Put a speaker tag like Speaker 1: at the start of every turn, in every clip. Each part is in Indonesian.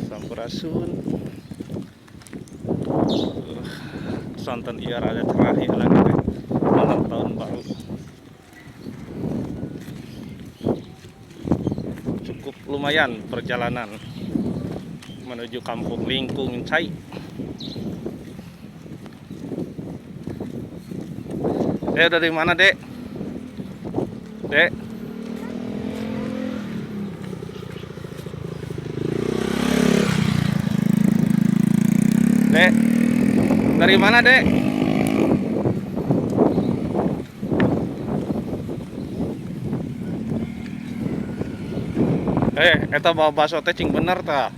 Speaker 1: Sampurasun. Sonten ieu rada cerah ya lagi teh. Malam tahun baru. Cukup lumayan perjalanan menuju kampung Lingkung Cai. Dari mana, Dek? Dek? Dek? Dari mana, Dek? Eta bawa bakso teh cing bener tah.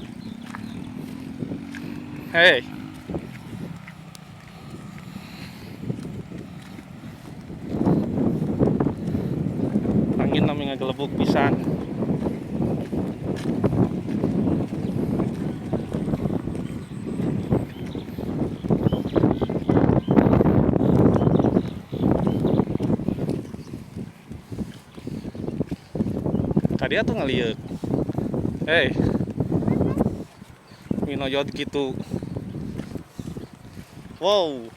Speaker 1: Hei. Angin namanya ngegelebuk pisan. Tadi atuh ngalieu. Hei. Minoyot gitu. Wow.